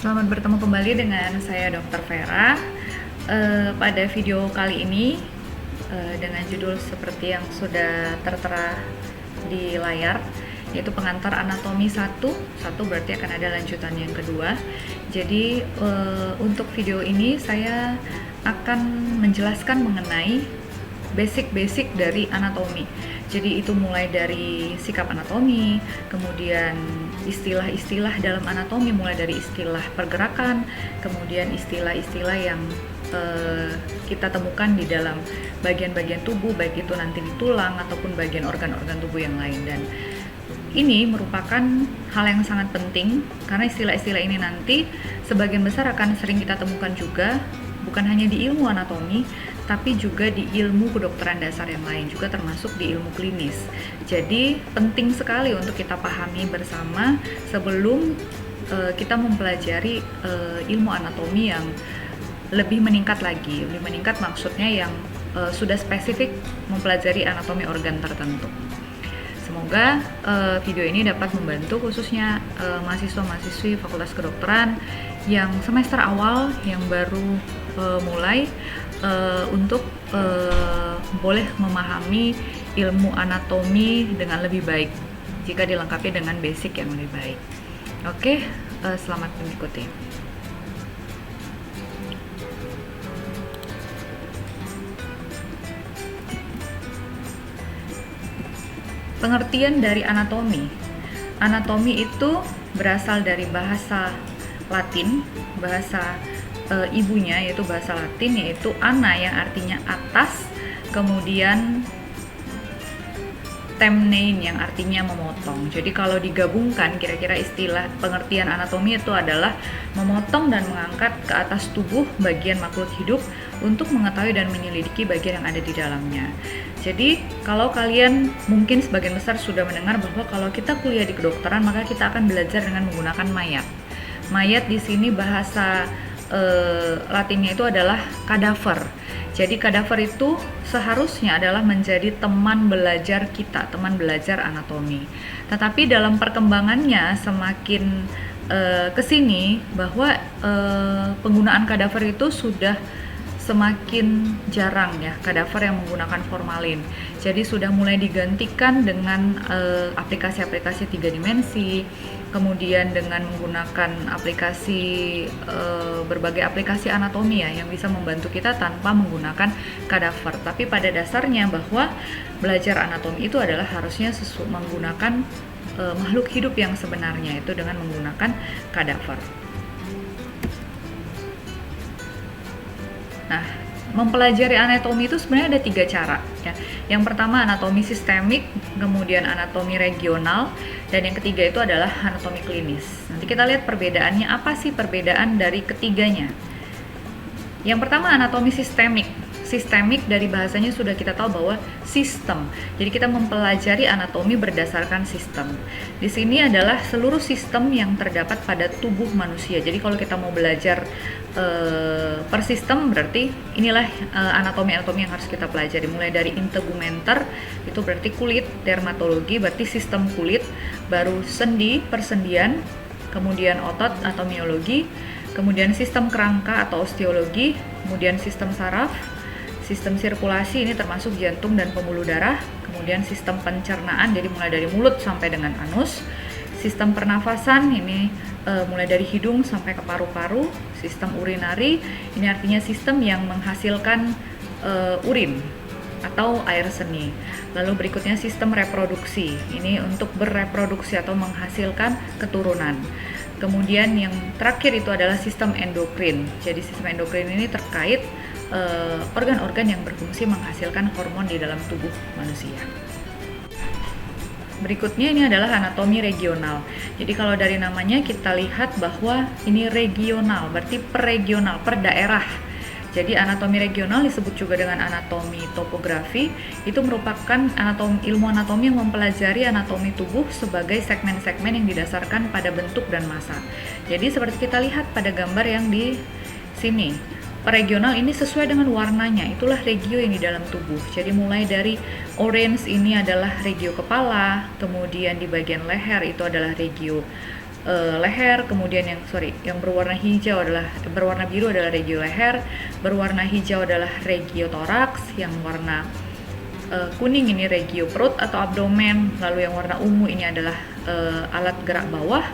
Selamat bertemu kembali dengan saya Dr. Vera. Pada video kali ini dengan judul seperti yang sudah tertera di layar, yaitu pengantar anatomi 1 berarti akan ada lanjutan yang kedua. Jadi untuk video ini saya akan menjelaskan mengenai basic dari anatomi. Jadi itu mulai dari sikap anatomi, kemudian istilah-istilah dalam anatomi, mulai dari istilah pergerakan, kemudian istilah-istilah yang kita temukan di dalam bagian-bagian tubuh, baik itu nanti di tulang ataupun bagian organ-organ tubuh yang lain. Dan ini merupakan hal yang sangat penting karena istilah-istilah ini nanti sebagian besar akan sering kita temukan juga, bukan hanya di ilmu anatomi, tapi juga di ilmu kedokteran dasar yang lain, juga termasuk di ilmu klinis. Jadi penting sekali untuk kita pahami bersama sebelum kita mempelajari ilmu anatomi yang lebih meningkat lagi. Lebih meningkat maksudnya yang sudah spesifik mempelajari anatomi organ tertentu. Semoga video ini dapat membantu khususnya mahasiswa-mahasiswi Fakultas Kedokteran yang semester awal yang baru mulai untuk boleh memahami ilmu anatomi dengan lebih baik jika dilengkapi dengan basic yang lebih baik. Oke, selamat mengikuti. Pengertian dari anatomi. Anatomi itu berasal dari bahasa Latin, bahasa ibunya yaitu bahasa Latin, yaitu ana yang artinya atas, kemudian temnein yang artinya memotong. Jadi kalau digabungkan kira-kira istilah pengertian anatomi itu adalah memotong dan mengangkat ke atas tubuh bagian makhluk hidup untuk mengetahui dan menyelidiki bagian yang ada di dalamnya. Jadi kalau kalian mungkin sebagian besar sudah mendengar bahwa kalau kita kuliah di kedokteran maka kita akan belajar dengan menggunakan mayat. Mayat di sini bahasa Latinnya itu adalah kadaver. Jadi kadaver itu seharusnya adalah menjadi teman belajar kita, teman belajar anatomi. Tetapi dalam perkembangannya semakin kesini bahwa penggunaan kadaver itu sudah semakin jarang ya, kadaver yang menggunakan formalin. Jadi sudah mulai digantikan dengan aplikasi-aplikasi 3 dimensi, kemudian dengan menggunakan aplikasi berbagai aplikasi anatomi ya yang bisa membantu kita tanpa menggunakan kadaver. Tapi pada dasarnya bahwa belajar anatomi itu adalah harusnya menggunakan makhluk hidup yang sebenarnya, itu dengan menggunakan kadaver. Nah, mempelajari anatomi itu sebenarnya ada 3 cara ya. Yang pertama anatomi sistemik, kemudian anatomi regional, dan yang ketiga itu adalah anatomi klinis. Nanti kita lihat perbedaannya, apa sih perbedaan dari ketiganya. Yang pertama anatomi sistemik. Sistemik dari bahasanya sudah kita tahu bahwa sistem. Jadi kita mempelajari anatomi berdasarkan sistem. Di sini adalah seluruh sistem yang terdapat pada tubuh manusia. Jadi kalau kita mau belajar per sistem berarti inilah anatomi-anatomi yang harus kita pelajari. Mulai dari integumenter itu berarti kulit, dermatologi berarti sistem kulit, baru sendi, persendian, kemudian otot atau miologi, kemudian sistem kerangka atau osteologi, kemudian sistem saraf, sistem sirkulasi ini termasuk jantung dan pembuluh darah, kemudian sistem pencernaan jadi mulai dari mulut sampai dengan anus, sistem pernafasan ini mulai dari hidung sampai ke paru-paru, sistem urinari ini artinya sistem yang menghasilkan urin atau air seni. Lalu berikutnya sistem reproduksi, ini untuk bereproduksi atau menghasilkan keturunan. Kemudian yang terakhir itu adalah sistem endokrin. Jadi sistem endokrin ini terkait organ-organ yang berfungsi menghasilkan hormon di dalam tubuh manusia. Berikutnya ini adalah anatomi regional. Jadi kalau dari namanya kita lihat bahwa ini regional, berarti per regional, per daerah. Jadi anatomi regional disebut juga dengan anatomi topografi, itu merupakan ilmu anatomi yang mempelajari anatomi tubuh sebagai segmen-segmen yang didasarkan pada bentuk dan massa. Jadi seperti kita lihat pada gambar yang di sini. Regional ini sesuai dengan warnanya, itulah regio yang di dalam tubuh. Jadi mulai dari orange ini adalah regio kepala, kemudian di bagian leher itu adalah regio leher, kemudian yang berwarna hijau berwarna biru adalah regio leher, berwarna hijau adalah regio toraks, yang warna kuning ini regio perut atau abdomen, lalu yang warna ungu ini adalah alat gerak bawah,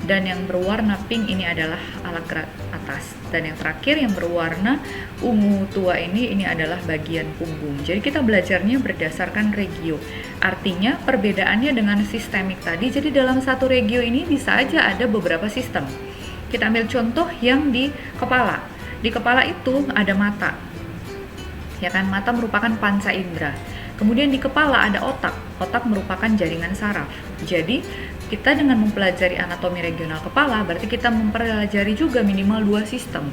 dan yang berwarna pink ini adalah alat gerak atas, dan yang terakhir yang berwarna ungu tua ini adalah bagian punggung. Jadi kita belajarnya berdasarkan regio. Artinya perbedaannya dengan sistemik tadi, jadi dalam satu regio ini bisa aja ada beberapa sistem. Kita ambil contoh yang di kepala. Di kepala itu ada mata, ya kan? Mata merupakan panca indera. Kemudian di kepala ada otak. Otak merupakan jaringan saraf. Jadi kita dengan mempelajari anatomi regional kepala berarti kita mempelajari juga minimal 2 sistem,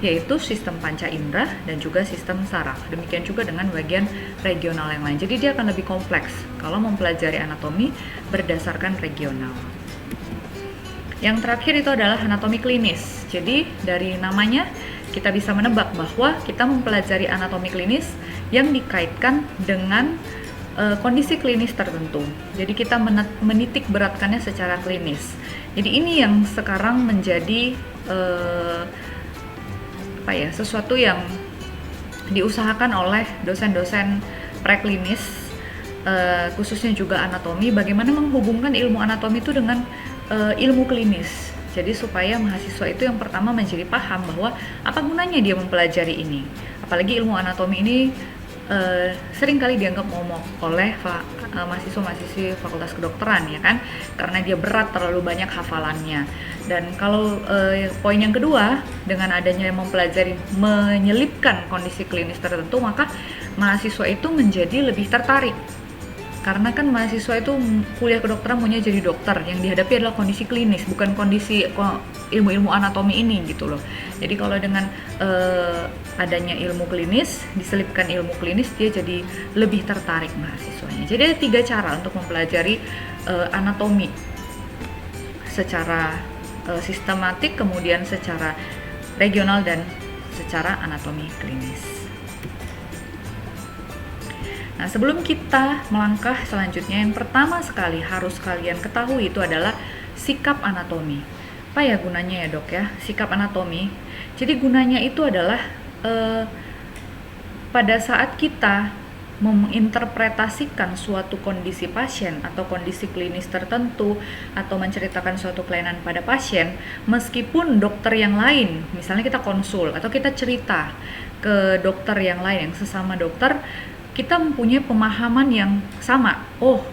yaitu sistem panca indera dan juga sistem saraf. Demikian juga dengan bagian regional yang lain. Jadi dia akan lebih kompleks kalau mempelajari anatomi berdasarkan regional. Yang terakhir itu adalah anatomi klinis. Jadi dari namanya kita bisa menebak bahwa kita mempelajari anatomi klinis yang dikaitkan dengan kondisi klinis tertentu. Jadi kita menitik beratkannya secara klinis. Jadi ini yang sekarang menjadi sesuatu yang diusahakan oleh dosen-dosen preklinis, khususnya juga anatomi, bagaimana menghubungkan ilmu anatomi itu dengan ilmu klinis. Jadi supaya mahasiswa itu yang pertama menjadi paham bahwa apa gunanya dia mempelajari ini. Apalagi ilmu anatomi ini seringkali dianggap momok oleh mahasiswa-mahasiswi Fakultas Kedokteran, ya kan, karena dia berat, terlalu banyak hafalannya. Dan kalau poin yang kedua, dengan adanya mempelajari menyelipkan kondisi klinis tertentu, maka mahasiswa itu menjadi lebih tertarik. Karena kan mahasiswa itu kuliah kedokteran maunya jadi dokter, yang dihadapi adalah kondisi klinis, bukan kondisi ilmu-ilmu anatomi ini gitu loh. Jadi kalau dengan adanya ilmu klinis, diselipkan ilmu klinis, dia jadi lebih tertarik mahasiswanya. Jadi ada 3 cara untuk mempelajari anatomi secara sistematik, kemudian secara regional, dan secara anatomi klinis. Nah, sebelum kita melangkah selanjutnya, yang pertama sekali harus kalian ketahui itu adalah sikap anatomi. Apa ya gunanya ya dok ya, sikap anatomi? Jadi gunanya itu adalah pada saat kita menginterpretasikan suatu kondisi pasien atau kondisi klinis tertentu, atau menceritakan suatu kelainan pada pasien, meskipun dokter yang lain, misalnya kita konsul atau kita cerita ke dokter yang lain, yang sesama dokter, kita mempunyai pemahaman yang sama. Oh,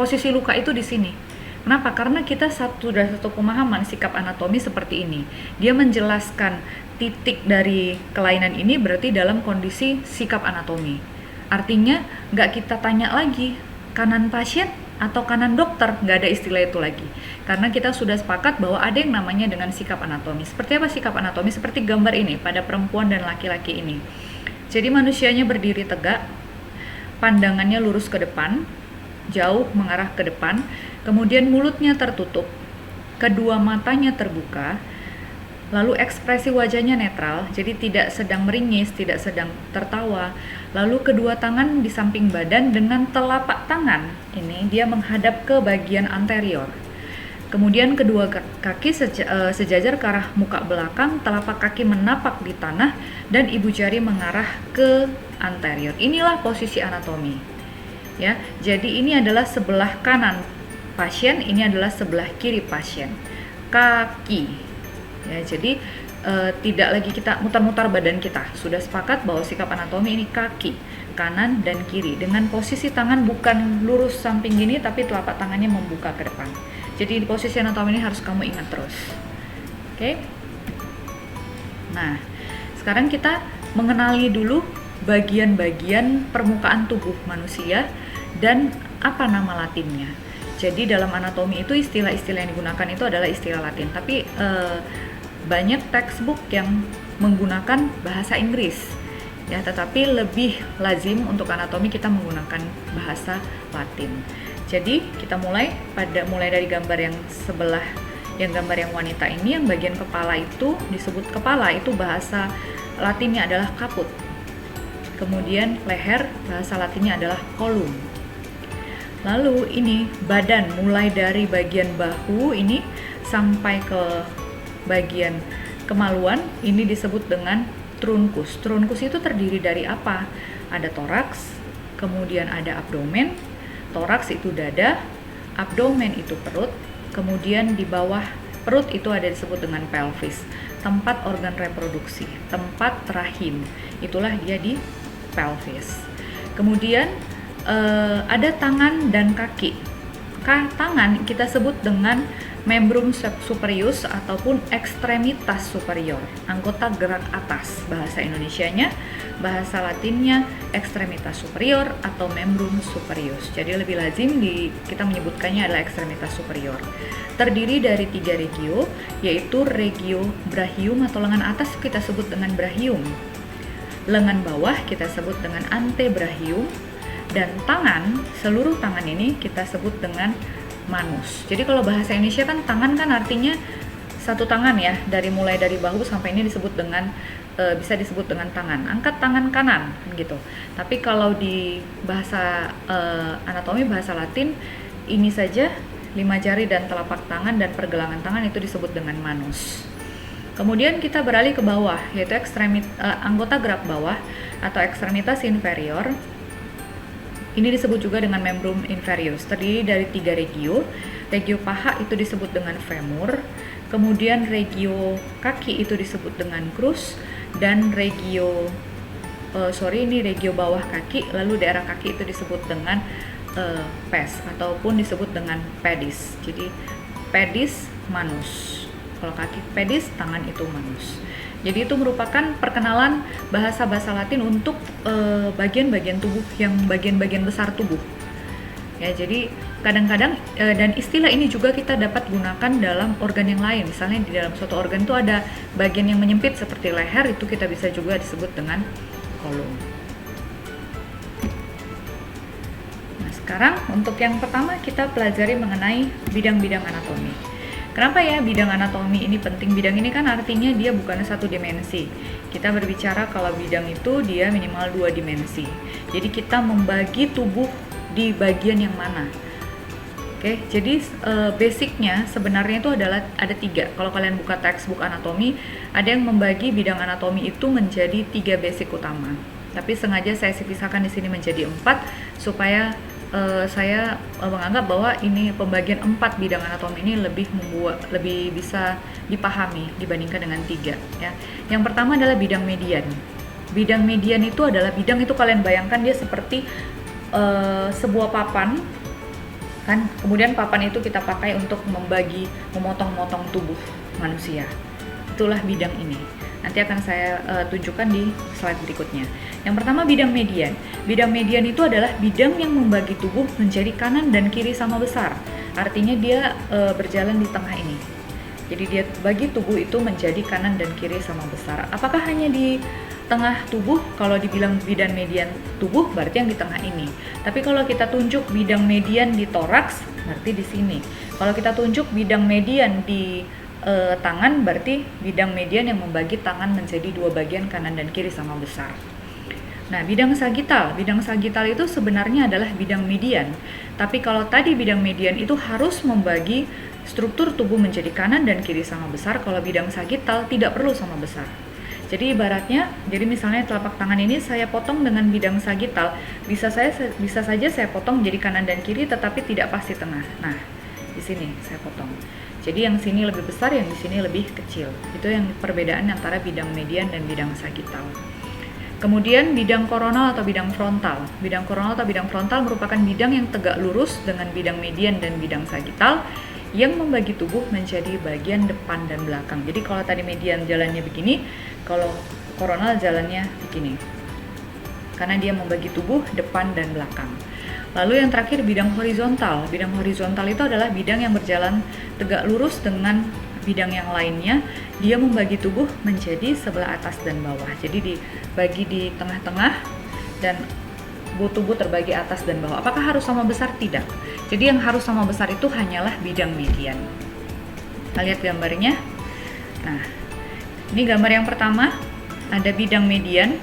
posisi luka itu di sini. Kenapa? Karena kita satu pemahaman sikap anatomi seperti ini. Dia menjelaskan titik dari kelainan ini berarti dalam kondisi sikap anatomi. Artinya nggak kita tanya lagi kanan pasien atau kanan dokter, nggak ada istilah itu lagi. Karena kita sudah sepakat bahwa ada yang namanya dengan sikap anatomi. Seperti apa sikap anatomi? Seperti gambar ini pada perempuan dan laki-laki ini. Jadi manusianya berdiri tegak, pandangannya lurus ke depan, jauh mengarah ke depan, kemudian mulutnya tertutup, kedua matanya terbuka, lalu ekspresi wajahnya netral, jadi tidak sedang meringis, tidak sedang tertawa, lalu kedua tangan di samping badan dengan telapak tangan ini dia menghadap ke bagian anterior. Kemudian kedua kaki sejajar ke arah muka belakang, telapak kaki menapak di tanah, dan ibu jari mengarah ke anterior. Inilah posisi anatomi. Ya, jadi ini adalah sebelah kanan pasien, ini adalah sebelah kiri pasien. Kaki. Ya, jadi tidak lagi kita mutar-mutar badan kita. Sudah sepakat bahwa sikap anatomi ini kaki, kanan dan kiri. Dengan posisi tangan bukan lurus samping gini, tapi telapak tangannya membuka ke depan. Jadi di posisi anatomi ini harus kamu ingat terus. Oke? Nah, sekarang kita mengenali dulu bagian-bagian permukaan tubuh manusia dan apa nama latinnya. Jadi dalam anatomi itu istilah-istilah yang digunakan itu adalah istilah Latin, tapi banyak textbook yang menggunakan bahasa Inggris. Ya, tetapi lebih lazim untuk anatomi kita menggunakan bahasa Latin. Jadi kita mulai dari gambar yang sebelah, yang gambar yang wanita ini, yang bagian kepala itu disebut kepala, itu bahasa Latinnya adalah caput. Kemudian leher, bahasa Latinnya adalah column. Lalu ini badan, mulai dari bagian bahu ini sampai ke bagian kemaluan, ini disebut dengan trunkus. Trunkus itu terdiri dari apa? Ada toraks, kemudian ada abdomen. Toraks itu dada, abdomen itu perut, kemudian di bawah perut itu ada disebut dengan pelvis, tempat organ reproduksi, tempat rahim. Itulah dia di pelvis. Kemudian ada tangan dan kaki. Tangan kita sebut dengan membrum superius ataupun ekstremitas superior, anggota gerak atas bahasa Indonesianya, bahasa Latinnya ekstremitas superior atau membrum superius. Jadi lebih lazim kita menyebutkannya adalah ekstremitas superior. Terdiri dari 3 regio, yaitu regio brachium atau lengan atas kita sebut dengan brachium, lengan bawah kita sebut dengan antebrachium, dan tangan, seluruh tangan ini kita sebut dengan manus. Jadi kalau bahasa Indonesia kan tangan kan artinya satu tangan ya, mulai dari bahu sampai ini disebut dengan bisa disebut dengan tangan. Angkat tangan kanan gitu. Tapi kalau di bahasa anatomi bahasa Latin ini saja 5 jari dan telapak tangan dan pergelangan tangan itu disebut dengan manus. Kemudian kita beralih ke bawah, yaitu anggota gerak bawah atau ekstremitas inferior. Ini disebut juga dengan membrum inferius, terdiri dari 3 regio. Regio paha itu disebut dengan femur, kemudian regio kaki itu disebut dengan crus, dan regio bawah kaki, lalu daerah kaki itu disebut dengan pes ataupun disebut dengan pedis. Jadi pedis manus. Kalau kaki pedis, tangan itu manus. Jadi itu merupakan perkenalan bahasa-bahasa Latin untuk bagian-bagian tubuh yang bagian-bagian besar tubuh. Ya, jadi kadang-kadang dan istilah ini juga kita dapat gunakan dalam organ yang lain. Misalnya di dalam suatu organ itu ada bagian yang menyempit seperti leher, itu kita bisa juga disebut dengan kolom. Nah, sekarang untuk yang pertama kita pelajari mengenai bidang-bidang anatomi. Kenapa ya bidang anatomi ini penting? Bidang ini kan artinya dia bukan satu dimensi. Kita berbicara kalau bidang itu dia minimal 2 dimensi. Jadi kita membagi tubuh di bagian yang mana. Oke, jadi basicnya sebenarnya itu adalah ada 3. Kalau kalian buka textbook anatomi, ada yang membagi bidang anatomi itu menjadi 3 basic utama. Tapi sengaja saya pisahkan di sini menjadi 4 supaya saya menganggap bahwa ini pembagian 4 bidang anatomi ini lebih bisa dipahami dibandingkan dengan 3 ya. Yang pertama adalah bidang median. Bidang median itu adalah bidang itu kalian bayangkan dia seperti sebuah papan kan, kemudian papan itu kita pakai untuk memotong-motong tubuh manusia. Itulah bidang ini. Nanti akan saya tunjukkan di slide berikutnya. Yang pertama bidang median. Bidang median itu adalah bidang yang membagi tubuh menjadi kanan dan kiri sama besar. Artinya dia berjalan di tengah ini. Jadi dia bagi tubuh itu menjadi kanan dan kiri sama besar. Apakah hanya di tengah tubuh? Kalau dibilang bidang median tubuh berarti yang di tengah ini. Tapi kalau kita tunjuk bidang median di toraks berarti di sini. Kalau kita tunjuk bidang median di tangan berarti bidang median yang membagi tangan menjadi 2 bagian kanan dan kiri sama besar. Nah, bidang sagital itu sebenarnya adalah bidang median. Tapi kalau tadi bidang median itu harus membagi struktur tubuh menjadi kanan dan kiri sama besar, kalau bidang sagital tidak perlu sama besar. Jadi ibaratnya, jadi misalnya telapak tangan ini saya potong dengan bidang sagital, bisa saja saya potong jadi kanan dan kiri tetapi tidak pas di tengah. Nah, di sini saya potong. Jadi yang sini lebih besar, yang di sini lebih kecil. Itu yang perbedaan antara bidang median dan bidang sagital. Kemudian bidang koronal atau bidang frontal. Bidang koronal atau bidang frontal merupakan bidang yang tegak lurus dengan bidang median dan bidang sagital yang membagi tubuh menjadi bagian depan dan belakang. Jadi kalau tadi median jalannya begini, kalau koronal jalannya begini. Karena dia membagi tubuh depan dan belakang. Lalu yang terakhir bidang horizontal. Bidang horizontal itu adalah bidang yang berjalan tegak lurus dengan bidang yang lainnya. Dia membagi tubuh menjadi sebelah atas dan bawah. Jadi dibagi di tengah-tengah dan tubuh terbagi atas dan bawah. Apakah harus sama besar? Tidak. Jadi yang harus sama besar itu hanyalah bidang median. Kita lihat gambarnya. Nah, ini gambar yang pertama. Ada bidang median.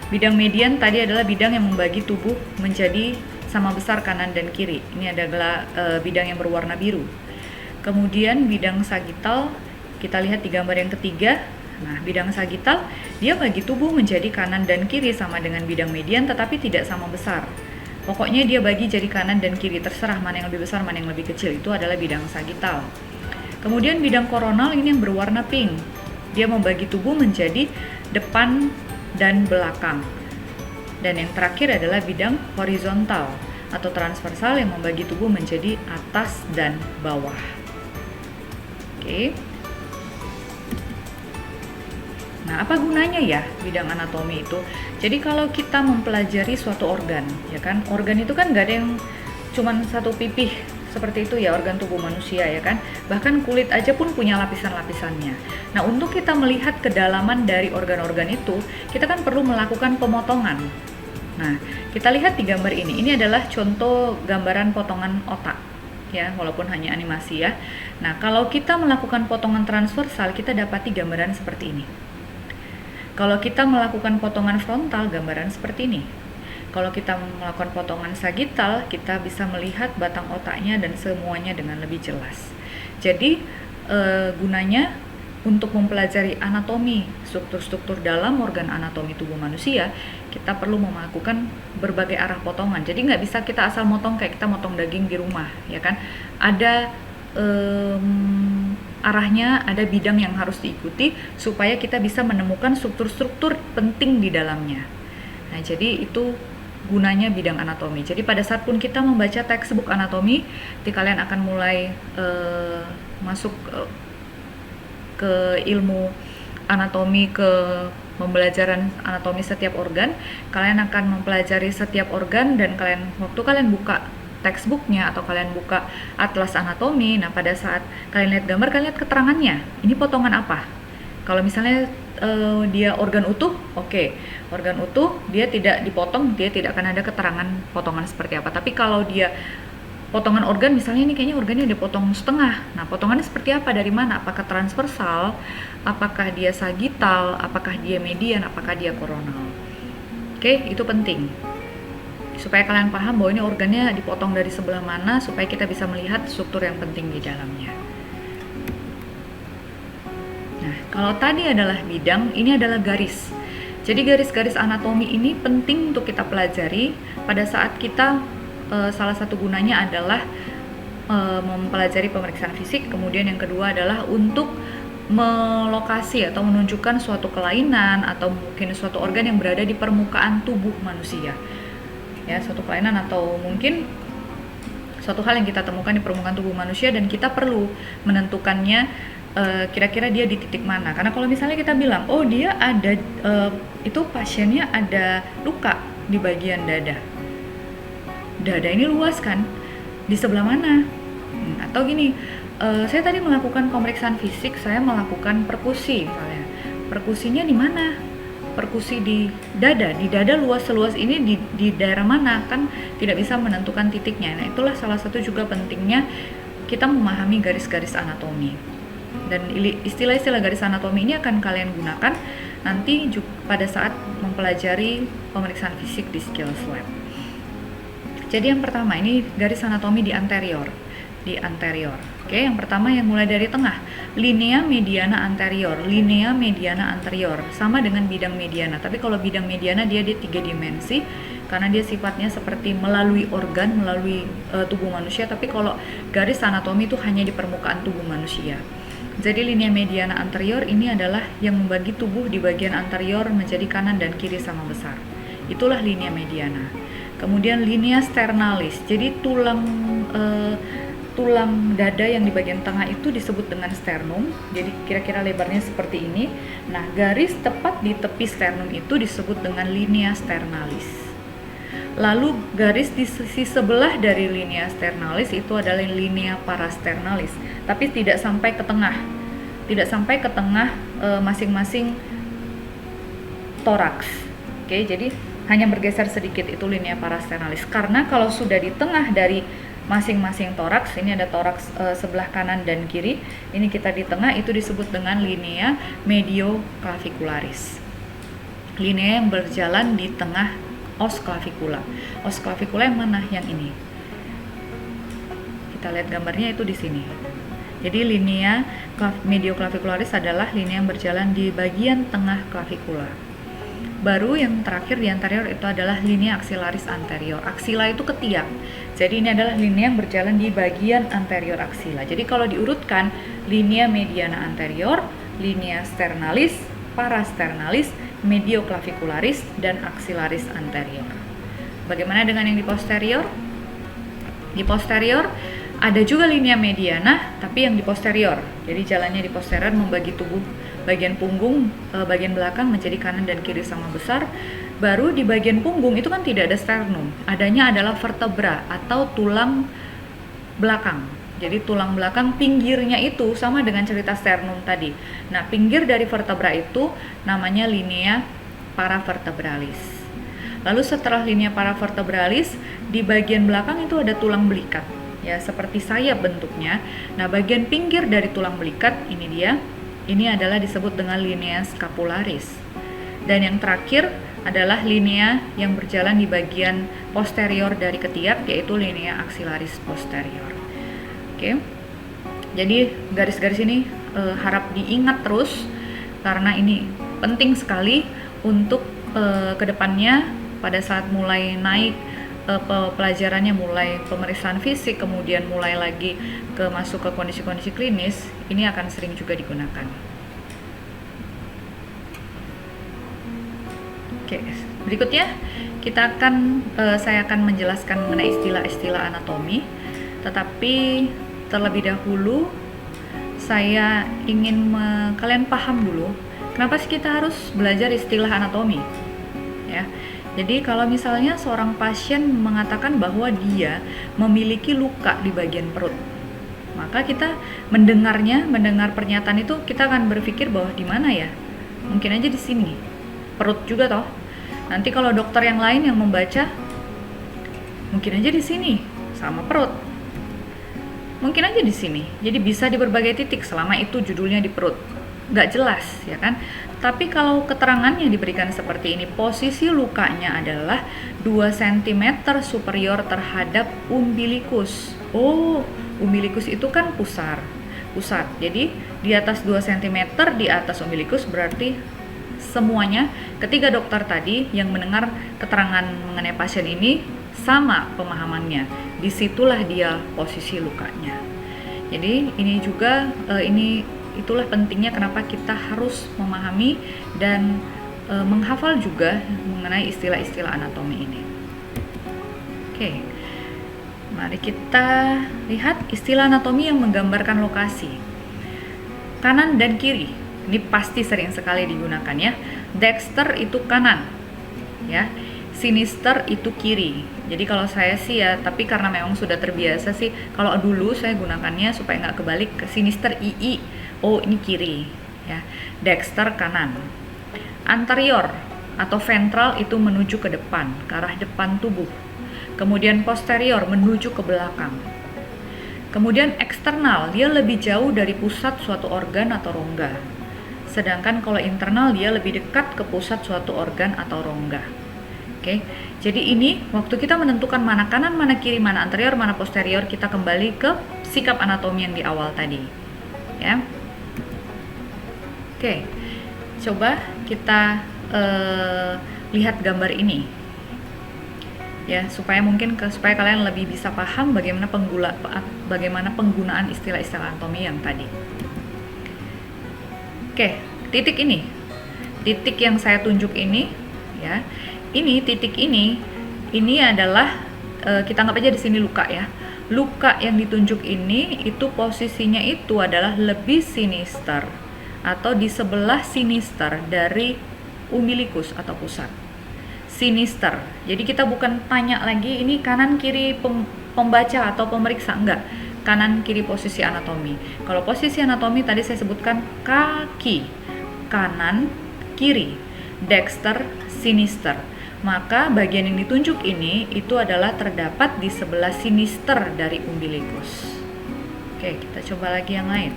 Bidang median tadi adalah bidang yang membagi tubuh menjadi sama besar kanan dan kiri. Ini adalah bidang yang berwarna biru. Kemudian bidang sagital, kita lihat di gambar yang ketiga. Nah, bidang sagital, dia bagi tubuh menjadi kanan dan kiri sama dengan bidang median, tetapi tidak sama besar. Pokoknya dia bagi jadi kanan dan kiri, terserah mana yang lebih besar, mana yang lebih kecil. Itu adalah bidang sagital. Kemudian bidang koronal ini yang berwarna pink. Dia membagi tubuh menjadi depan dan belakang. Dan yang terakhir adalah bidang horizontal atau transversal yang membagi tubuh menjadi atas dan bawah. Oke. Nah, apa gunanya ya bidang anatomi itu? Jadi kalau kita mempelajari suatu organ, ya kan, organ itu kan nggak ada yang cuman satu pipih seperti itu ya, organ tubuh manusia ya kan. Bahkan kulit aja pun punya lapisan-lapisannya. Nah, untuk kita melihat kedalaman dari organ-organ itu, kita kan perlu melakukan pemotongan. Nah, kita lihat di gambar ini. Ini adalah contoh gambaran potongan otak. Ya, walaupun hanya animasi ya. Nah, kalau kita melakukan potongan transversal, kita dapati gambaran seperti ini. Kalau kita melakukan potongan frontal, gambaran seperti ini. Kalau kita melakukan potongan sagital, kita bisa melihat batang otaknya dan semuanya dengan lebih jelas. Jadi, gunanya untuk mempelajari anatomi, struktur-struktur dalam organ anatomi tubuh manusia, kita perlu melakukan berbagai arah potongan. Jadi nggak bisa kita asal motong kayak kita motong daging di rumah, ya kan? Ada arahnya, ada bidang yang harus diikuti supaya kita bisa menemukan struktur-struktur penting di dalamnya. Nah, jadi itu gunanya bidang anatomi. Jadi pada saat pun kita membaca textbook anatomi, nanti kalian akan mulai masuk ke ilmu anatomi, ke pembelajaran anatomi setiap organ. Kalian akan mempelajari setiap organ dan waktu kalian buka textbooknya atau kalian buka atlas anatomi, nah pada saat kalian lihat gambar, kalian lihat keterangannya, ini potongan apa. Kalau misalnya dia organ utuh, oke. Organ utuh dia tidak dipotong, dia tidak akan ada keterangan potongan seperti apa. Tapi kalau dia potongan organ, misalnya ini kayaknya organnya dipotong setengah, nah potongannya seperti apa, dari mana, apakah transversal, apakah dia sagital, apakah dia median, apakah dia koronal. Oke, itu penting supaya kalian paham bahwa ini organnya dipotong dari sebelah mana, supaya kita bisa melihat struktur yang penting di dalamnya. Nah, kalau tadi adalah bidang, ini adalah garis. Jadi garis-garis anatomi ini penting untuk kita pelajari pada saat kita salah satu gunanya adalah mempelajari pemeriksaan fisik, kemudian yang kedua adalah untuk melokasi atau menunjukkan suatu kelainan atau mungkin suatu organ yang berada di permukaan tubuh manusia. Ya, suatu kelainan atau mungkin suatu hal yang kita temukan di permukaan tubuh manusia dan kita perlu menentukannya kira-kira dia di titik mana. Karena kalau misalnya kita bilang, oh dia ada itu pasiennya ada luka di bagian dada. Dada ini luas kan? Di sebelah mana? Atau gini, saya tadi melakukan pemeriksaan fisik, saya melakukan perkusi misalnya. Perkusinya di mana? Perkusi di dada luas seluas ini di daerah mana, kan tidak bisa menentukan titiknya. Nah, itulah salah satu juga pentingnya kita memahami garis-garis anatomi. Dan istilah-istilah garis anatomi ini akan kalian gunakan nanti pada saat mempelajari pemeriksaan fisik di skills lab. Jadi yang pertama ini garis anatomi di anterior. Oke, yang pertama yang mulai dari tengah, linea mediana anterior. Linea mediana anterior sama dengan bidang mediana, tapi kalau bidang mediana dia di 3 dimensi karena dia sifatnya seperti melalui organ, melalui tubuh manusia, tapi kalau garis anatomi itu hanya di permukaan tubuh manusia. Jadi linea mediana anterior ini adalah yang membagi tubuh di bagian anterior menjadi kanan dan kiri sama besar. Itulah linea mediana. Kemudian linea sternalis. Jadi tulang dada yang di bagian tengah itu disebut dengan sternum. Jadi kira-kira lebarnya seperti ini. Nah, garis tepat di tepi sternum itu disebut dengan linea sternalis. Lalu garis di sisi sebelah dari linea sternalis itu adalah linea parasternalis, tapi tidak sampai ke tengah. Tidak sampai ke tengah masing-masing toraks. Oke, jadi hanya bergeser sedikit, itu linea parasternalis. Karena kalau sudah di tengah dari masing-masing toraks, ini ada toraks sebelah kanan dan kiri, ini kita di tengah, itu disebut dengan linea medioclavicularis. Linea yang berjalan di tengah os clavicula. Os clavicula yang mana? Yang ini. Kita lihat gambarnya itu di sini. Jadi linea medioclavicularis adalah linea yang berjalan di bagian tengah klavikula. Baru yang terakhir di anterior itu adalah linea axillaris anterior. Axilla itu ketiak. Jadi ini adalah linea yang berjalan di bagian anterior axilla. Jadi kalau diurutkan, linea mediana anterior, linea sternalis, parasternalis, medioclavicularis, dan axillaris anterior. Bagaimana dengan yang di posterior? Di posterior ada juga linea mediana, tapi yang di posterior. Jadi jalannya di posterior membagi tubuh bagian punggung, bagian belakang menjadi kanan dan kiri sama besar. Baru di bagian punggung itu kan tidak ada sternum, adanya adalah vertebra atau tulang belakang. Jadi tulang belakang pinggirnya itu sama dengan cerita sternum tadi. Nah, pinggir dari vertebra itu namanya linea paravertebralis. Lalu setelah linea paravertebralis, di bagian belakang itu ada tulang belikat. Ya, seperti sayap bentuknya. Nah, bagian pinggir dari tulang belikat ini dia. Ini adalah disebut dengan linea scapularis. Dan yang terakhir adalah linea yang berjalan di bagian posterior dari ketiak, yaitu linea axillaris posterior. Oke. Jadi garis-garis ini harap diingat terus karena ini penting sekali untuk kedepannya pada saat mulai naik pelajarannya, mulai pemeriksaan fisik, kemudian mulai lagi masuk ke kondisi-kondisi klinis, ini akan sering juga digunakan. Oke, berikutnya saya akan menjelaskan mengenai istilah-istilah anatomi, tetapi terlebih dahulu saya ingin kalian paham dulu kenapa sih kita harus belajar istilah anatomi, ya. Jadi kalau misalnya seorang pasien mengatakan bahwa dia memiliki luka di bagian perut, maka kita mendengar pernyataan itu, kita akan berpikir bahwa di mana ya? Mungkin aja di sini, perut juga toh. Nanti kalau dokter yang lain yang membaca, mungkin aja di sini, sama perut. Mungkin aja di sini. Jadi bisa di berbagai titik selama itu judulnya di perut. Nggak jelas, ya kan? Tapi kalau keterangannya diberikan seperti ini, posisi lukanya adalah 2 cm superior terhadap umbilikus. Oh, umbilikus itu kan pusat. Jadi di atas 2 cm di atas umbilikus berarti semuanya. Ketiga dokter tadi yang mendengar keterangan mengenai pasien ini sama pemahamannya. Disitulah dia posisi lukanya. Jadi ini juga itulah pentingnya kenapa kita harus memahami dan menghafal juga mengenai istilah-istilah anatomi ini. Oke, mari kita lihat istilah anatomi yang menggambarkan lokasi. Kanan dan kiri, ini pasti sering sekali digunakan ya. Dexter itu kanan, ya. Sinister itu kiri. Jadi kalau saya sih ya, tapi karena memang sudah terbiasa sih, kalau dulu saya gunakannya supaya nggak kebalik, ke sinister II. Oh, ini kiri, ya. Dexter kanan. Anterior atau ventral itu menuju ke depan, ke arah depan tubuh. Kemudian posterior menuju ke belakang. Kemudian eksternal, dia lebih jauh dari pusat suatu organ atau rongga. Sedangkan kalau internal, dia lebih dekat ke pusat suatu organ atau rongga. Oke, jadi ini waktu kita menentukan mana kanan, mana kiri, mana anterior, mana posterior, kita kembali ke sikap anatomi yang di awal tadi, ya. Oke, coba kita lihat gambar ini, ya, supaya kalian lebih bisa paham bagaimana penggunaan istilah-istilah anatomi yang tadi. Oke, titik yang saya tunjuk ini, ya. Ini titik ini adalah kita anggap aja di sini luka ya. Luka yang ditunjuk ini itu posisinya itu adalah lebih sinister atau di sebelah sinister dari umbilikus atau pusat. Sinister. Jadi kita bukan tanya lagi ini kanan kiri pembaca atau pemeriksa, enggak. Kanan kiri posisi anatomi. Kalau posisi anatomi tadi saya sebutkan kaki, kanan, kiri, dexter, sinister. Maka bagian yang ditunjuk ini itu adalah terdapat di sebelah sinister dari umbilikus. Oke, kita coba lagi yang lain.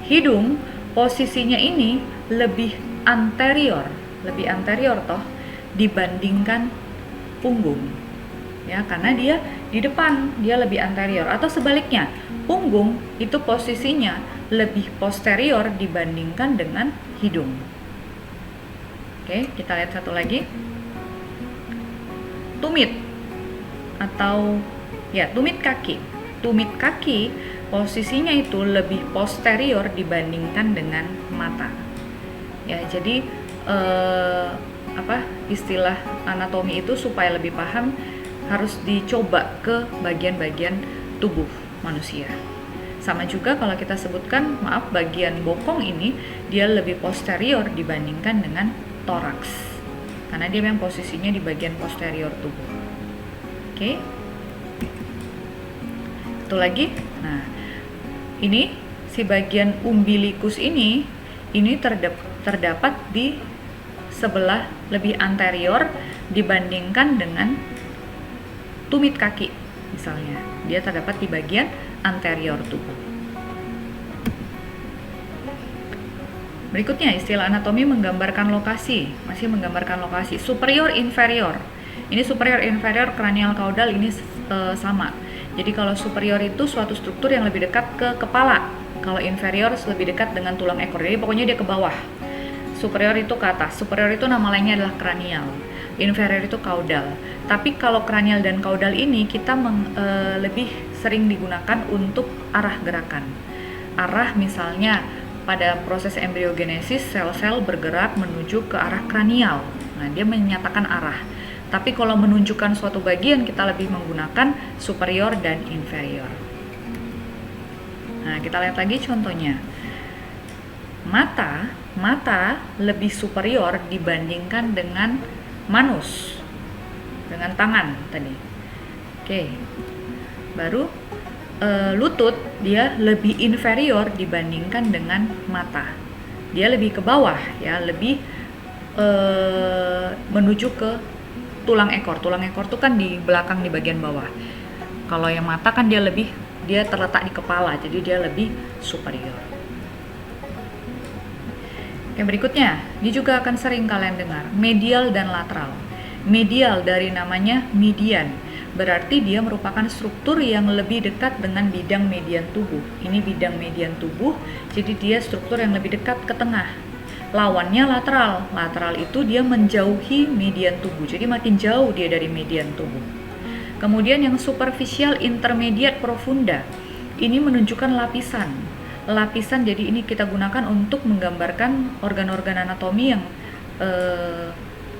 Hidung posisinya ini lebih anterior toh dibandingkan punggung. ya, karena dia di depan, dia lebih anterior. Atau sebaliknya, punggung itu posisinya lebih posterior dibandingkan dengan hidung. Oke, kita lihat satu lagi. Tumit atau ya, tumit kaki. Tumit kaki posisinya itu lebih posterior dibandingkan dengan mata. Ya, jadi istilah anatomi itu supaya lebih paham harus dicoba ke bagian-bagian tubuh manusia. Sama juga kalau kita sebutkan, bagian bokong ini dia lebih posterior dibandingkan dengan toraks, karena dia memang posisinya di bagian posterior tubuh. Oke. Satu lagi. Nah, ini si bagian umbilikus ini terdapat di sebelah lebih anterior dibandingkan dengan tumit kaki. Misalnya, dia terdapat di bagian anterior tubuh. Berikutnya, istilah anatomi menggambarkan lokasi, masih menggambarkan lokasi. Superior inferior. Ini superior inferior cranial caudal ini sama. Jadi kalau superior itu suatu struktur yang lebih dekat ke kepala. Kalau inferior lebih dekat dengan tulang ekor. Jadi pokoknya dia ke bawah. Superior itu ke atas. Superior itu nama lainnya adalah cranial. Inferior itu caudal. Tapi kalau cranial dan caudal ini kita lebih sering digunakan untuk arah gerakan. Arah misalnya pada proses embriogenesis sel-sel bergerak menuju ke arah kranial. Nah, dia menyatakan arah. Tapi kalau menunjukkan suatu bagian kita lebih menggunakan superior dan inferior. Nah, kita lihat lagi contohnya. Mata lebih superior dibandingkan dengan manus, dengan tangan tadi. Oke. Baru lutut dia lebih inferior dibandingkan dengan mata. Dia lebih ke bawah ya, lebih menuju ke tulang ekor. Tulang ekor itu kan di belakang di bagian bawah. Kalau yang mata kan dia terletak di kepala, jadi dia lebih superior. Yang berikutnya, ini juga akan sering kalian dengar, medial dan lateral. Medial dari namanya median, berarti dia merupakan struktur yang lebih dekat dengan bidang median tubuh. Ini bidang median tubuh, jadi dia struktur yang lebih dekat ke tengah. Lawannya lateral. Lateral itu dia menjauhi median tubuh, jadi makin jauh dia dari median tubuh. Kemudian yang superficial, intermediate, profunda. Ini menunjukkan lapisan. Lapisan, jadi ini kita gunakan untuk menggambarkan organ-organ anatomi yang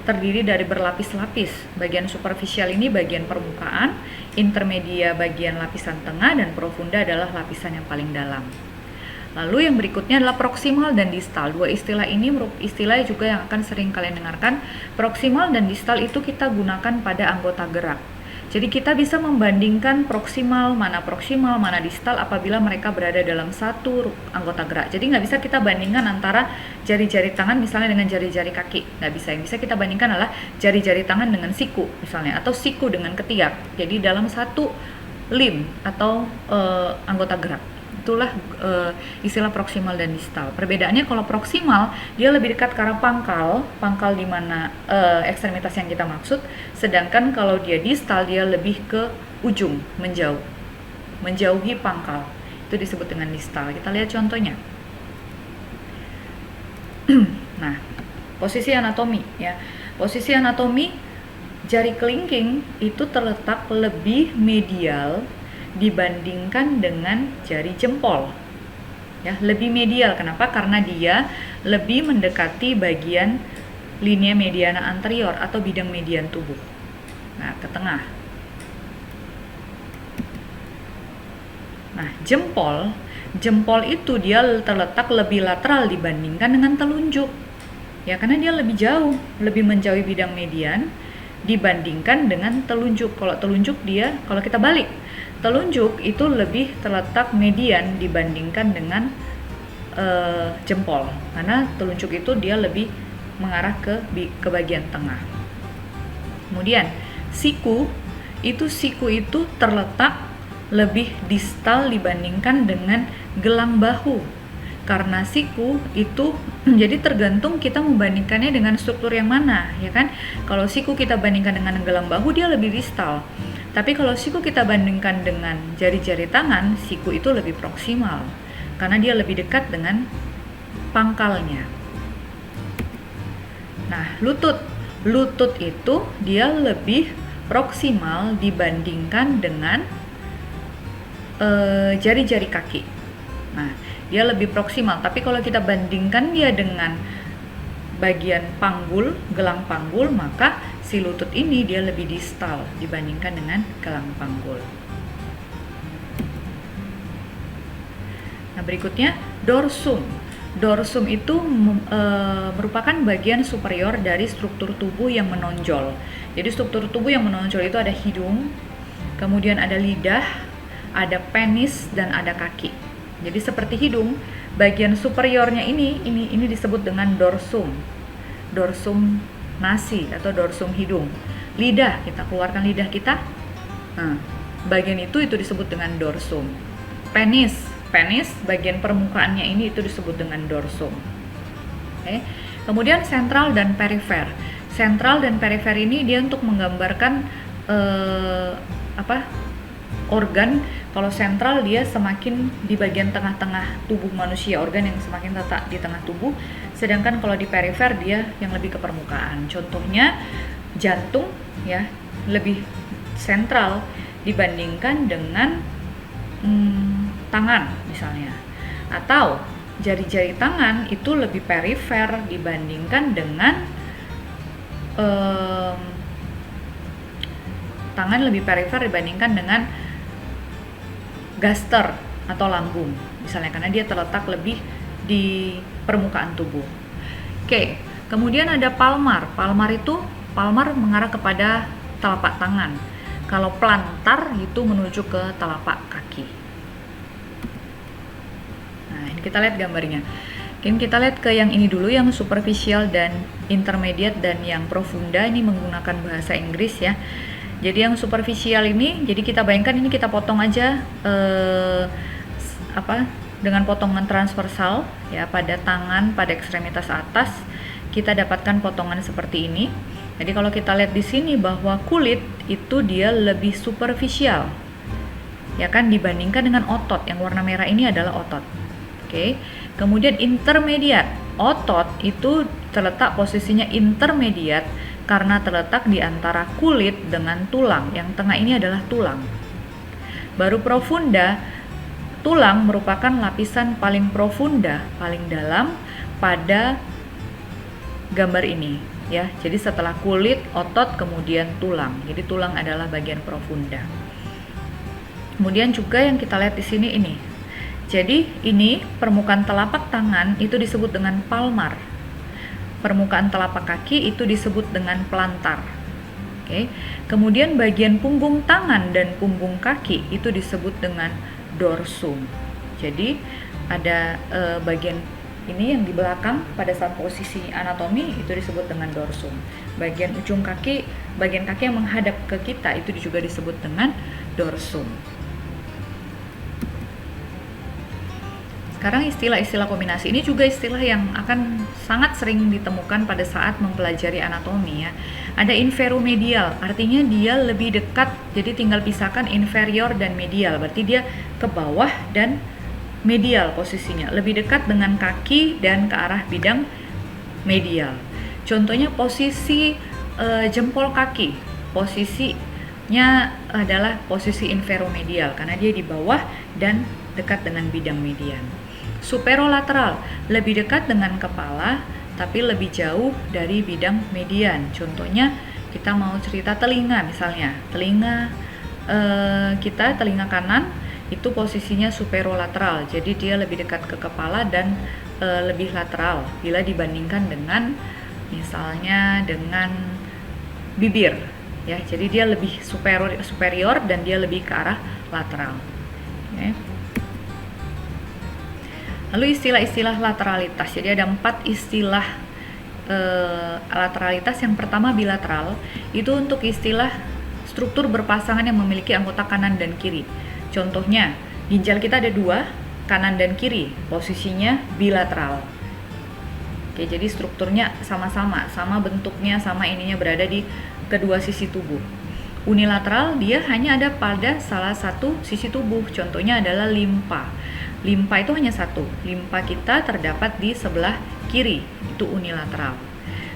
terdiri dari berlapis-lapis. Bagian superficial ini bagian permukaan, intermedia bagian lapisan tengah, dan profunda adalah lapisan yang paling dalam. Lalu yang berikutnya adalah proksimal dan distal. Dua istilah ini istilah juga yang akan sering kalian dengarkan. Proksimal dan distal itu kita gunakan pada anggota gerak. Jadi kita bisa membandingkan proksimal, mana distal apabila mereka berada dalam satu anggota gerak. Jadi nggak bisa kita bandingkan antara jari-jari tangan misalnya dengan jari-jari kaki. Nggak bisa. Yang bisa kita bandingkan adalah jari-jari tangan dengan siku misalnya, atau siku dengan ketiak. Jadi dalam satu limb atau anggota gerak. Itulah istilah proksimal dan distal. Perbedaannya kalau proksimal dia lebih dekat ke arah pangkal di mana ekstremitas yang kita maksud, sedangkan kalau dia distal dia lebih ke ujung, menjauhi pangkal. Itu disebut dengan distal. Kita lihat contohnya. Nah, posisi anatomi ya. Posisi anatomi jari kelingking itu terletak lebih medial dibandingkan dengan jari jempol. Ya, lebih medial. Kenapa? Karena dia lebih mendekati bagian linea mediana anterior atau bidang median tubuh. Nah, ke tengah. Nah, jempol itu dia terletak lebih lateral dibandingkan dengan telunjuk. Ya, karena dia lebih jauh, lebih menjauhi bidang median dibandingkan dengan telunjuk. Kalau telunjuk dia, kalau kita balik, telunjuk itu lebih terletak median dibandingkan dengan jempol, karena telunjuk itu dia lebih mengarah ke bagian tengah. Kemudian siku itu terletak lebih distal dibandingkan dengan gelang bahu, karena siku itu jadi tergantung kita membandingkannya dengan struktur yang mana, ya kan? Kalau siku kita bandingkan dengan gelang bahu dia lebih distal. Tapi kalau siku kita bandingkan dengan jari-jari tangan, siku itu lebih proksimal karena dia lebih dekat dengan pangkalnya. Nah, lutut itu dia lebih proksimal dibandingkan dengan jari-jari kaki. Nah, dia lebih proksimal. Tapi kalau kita bandingkan dia dengan bagian panggul, gelang panggul, maka si lutut ini dia lebih distal dibandingkan dengan gelang panggul. Nah, berikutnya dorsum. Dorsum itu merupakan bagian superior dari struktur tubuh yang menonjol. Jadi struktur tubuh yang menonjol itu ada hidung, kemudian ada lidah, ada penis, dan ada kaki. Jadi seperti hidung, bagian superiornya ini disebut dengan dorsum. Dorsum nasi atau dorsum hidung. Lidah, kita keluarkan lidah kita. Nah, bagian itu disebut dengan dorsum. Penis bagian permukaannya ini itu disebut dengan dorsum. Oke. Kemudian sentral dan perifer. Sentral dan perifer ini dia untuk menggambarkan organ. Kalau sentral dia semakin di bagian tengah-tengah tubuh manusia, organ yang semakin letak di tengah tubuh. Sedangkan kalau di perifer dia yang lebih ke permukaan. Contohnya jantung ya lebih sentral dibandingkan dengan tangan misalnya, atau jari-jari tangan itu lebih perifer dibandingkan dengan tangan lebih perifer dibandingkan dengan gaster atau lambung misalnya, karena dia terletak lebih di permukaan tubuh. Oke, kemudian ada palmar. Palmar mengarah kepada telapak tangan. Kalau plantar itu menuju ke telapak kaki. Nah, ini kita lihat gambarnya. Mungkin kita lihat ke yang ini dulu, yang superficial dan intermediate dan yang profunda. Ini menggunakan bahasa Inggris ya. Jadi yang superficial ini, jadi kita bayangkan ini kita potong aja dengan potongan transversal ya pada tangan, pada ekstremitas atas kita dapatkan potongan seperti ini. Jadi kalau kita lihat di sini bahwa kulit itu dia lebih superficial, ya kan, dibandingkan dengan otot. Yang warna merah ini adalah otot. Oke. Kemudian intermediate, otot itu terletak posisinya intermediate karena terletak di antara kulit dengan tulang. Yang tengah ini adalah tulang. Baru profunda, tulang merupakan lapisan paling profunda, paling dalam pada gambar ini. Ya, jadi setelah kulit, otot, kemudian tulang. Jadi tulang adalah bagian profunda. Kemudian juga yang kita lihat di sini ini. Jadi ini permukaan telapak tangan itu disebut dengan palmar. Permukaan telapak kaki itu disebut dengan plantar. Oke. Kemudian bagian punggung tangan dan punggung kaki itu disebut dengan dorsum. Jadi ada bagian ini yang di belakang pada saat posisi anatomi itu disebut dengan dorsum. Bagian ujung kaki, bagian kaki yang menghadap ke kita itu juga disebut dengan dorsum. Sekarang istilah-istilah kombinasi ini juga istilah yang akan sangat sering ditemukan pada saat mempelajari anatomi ya. Ada inferomedial, artinya dia lebih dekat, jadi tinggal pisahkan inferior dan medial, berarti dia ke bawah dan medial posisinya, lebih dekat dengan kaki dan ke arah bidang medial. Contohnya posisi jempol kaki, posisinya adalah posisi inferomedial karena dia di bawah dan dekat dengan bidang median. Superolateral, lebih dekat dengan kepala tapi lebih jauh dari bidang median. Contohnya kita mau cerita telinga misalnya, telinga kanan itu posisinya superolateral, jadi dia lebih dekat ke kepala dan lebih lateral bila dibandingkan dengan misalnya dengan bibir ya, jadi dia lebih superior dan dia lebih ke arah lateral. Okay. Lalu istilah-istilah lateralitas, jadi ada 4 istilah lateralitas. Yang pertama bilateral, itu untuk istilah struktur berpasangan yang memiliki anggota kanan dan kiri. Contohnya, ginjal kita ada 2, kanan dan kiri, posisinya bilateral. Oke, jadi strukturnya sama-sama, sama bentuknya, sama ininya berada di kedua sisi tubuh. Unilateral dia hanya ada pada salah satu sisi tubuh, contohnya adalah limpa. Limpa itu hanya satu, limpa kita terdapat di sebelah kiri, itu unilateral.